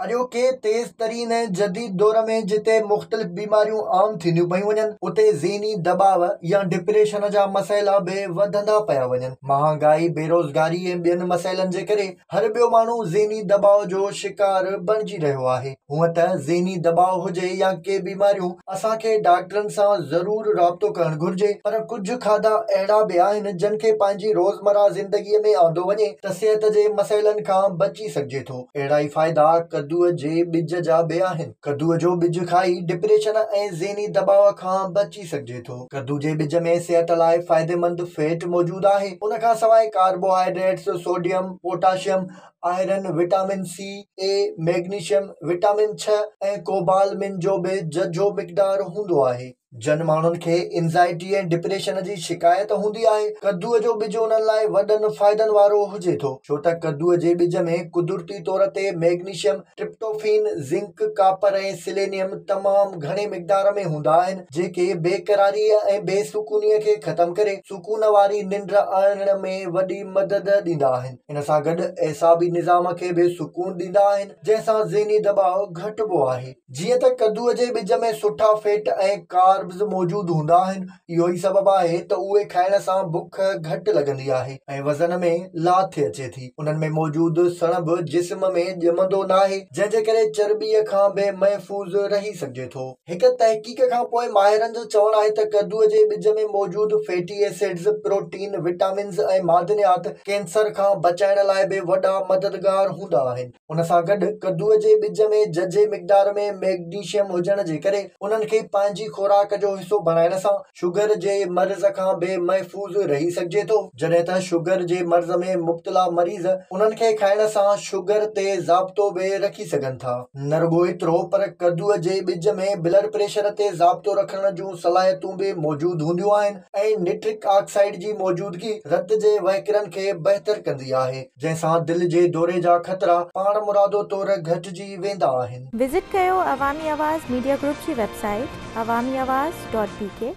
अॼोके तेज़ तरीन ऐं जदीद दौर में जिते मुख़्तलिफ़ बीमारियूं आम थींदियूं पयूं वञनि उते ज़हनी दबाव या डिप्रेशन जा मसइला बि वधंदा पिया वञनि। महांगाई, बेरोज़गारी ऐं ॿियनि मसइलनि जे करे हर ॿियो माण्हू ज़हनी दबाव जो शिकार बणिजी रहियो आहे। हूअं त ज़हनी दबाव हुजे या के बीमारियूं असांखे डॉक्टरनि सां ज़रूर राब्तो करणु घुर्जे, पर कुझु खाधा अहिड़ा बि आहिनि जिन खे पंहिंजी रोज़मर्रा ज़िंदगीअ में आंदो वञे त सिहत जे मसइलनि खां बची सघिजे थो। अहिड़ा ई फ़ाइदा कद्दूअ जे ॿिज जा बि आहिनि। कद्दूअ जो ॿिज खाई डिप्रेशन ऐं ज़हनी दबाव खां बची सघिजे थो। कद्दू जे ॿिज में सिहत लाइ फ़ाइदेमंद फैट मौजूदु आहे। उन खां सवाइ carbohydrates, sodium, potassium, iron, vitamin C, A, magnesium, vitamin 6 ऐं कोबालमिन जो बि झझो मिक़दार हूंदो आहे। जन माण्हुनि खे एंज़ाइटी ऐं डिप्रेशन जी शिकायत हूंदी आहे, कद्दूअ जो ॿिज उन्हनि लाइ वॾनि फ़ाइदनि वारो हुजे थो, छो त कद्दूअ जे ॿिज में कुदरती तौर ते मैग्नीशियम, ट्रिप्टोफैन, ज़िंक, कापर ऐं सेलेनियम तमामु घणे मिक़दार में हूंदा आहिनि, जेके बेक़रारी ऐं बेसुकूनीअ खे ख़तम करे सुकून वारी निंड आणण में वॾी मदद ॾींदा आहिनि। इन सां गॾु एसाबी निज़ाम खे बि सुकून ॾींदा आहिनि, जंहिंसां ज़हनी दबाव घटिबो आहे। जीअं त कद्दूअ जे ॿिज में सुठा फैट ऐं कार्ब्स मौजूदु हूंदा आहिनि, इहो ई सबबु आहे त उहे खाइण सां बुख घटि लॻंदी आहे ऐं वज़न में लाथि अचे थी। उन्हनि में मौजूदु सणब जिस्म में ॼमंदो नाहे, जंहिंजे करे चर्बीअ खां बि महफ़ूज़ रही सघिजे थो। हिक तहक़ीक़ खां पोइ माहिरनि जो चवणु आहे त कद्दूअ जे ॿिज में मौजूदु फैटी एसिड्स, प्रोटीन, विटामिन्स ऐं मादनियात कैंसर खां बचाइण लाइ बि वॾा मददगार हूंदा आहिनि। उन सां गॾु कद्दूअ जे ॿिज में झझे मिक़दार में मैग्नीशियम हुजण जे करे उन्हनि खे पंहिंजी खुराक जो हिसो बणाइण सां शुगर जे मर्ज़ खां बि महफ़ूज़ रही सघिजे थो, जॾहिं त शुगर जे मर्ज़ में मुब्तला मरीज़ उन्हनि खे खाइण सां शुगर ते ज़ाब्तो बि रखी सघनि था। न रुॻो एतिरो, पर कद्दूअ जे ॿिज में ब्लड प्रेशर ते ज़ाब्तो रखण जूं सलाहियतूं बि मौजूदु हूंदियूं आहिनि ऐं निट्रिक ऑक्साइड जी मौजूदगी रत जे वहिकरनि खे बहितर कंदी आहे, जंहिंसां दिलि जे दौरे जा ख़तरा पाण मुरादो तौर घटिजी वेंदा आहिनि। विज़िट कयो अवामी आवाज़ मीडिया ग्रुप जी वेबसाइट awamiawaz.pk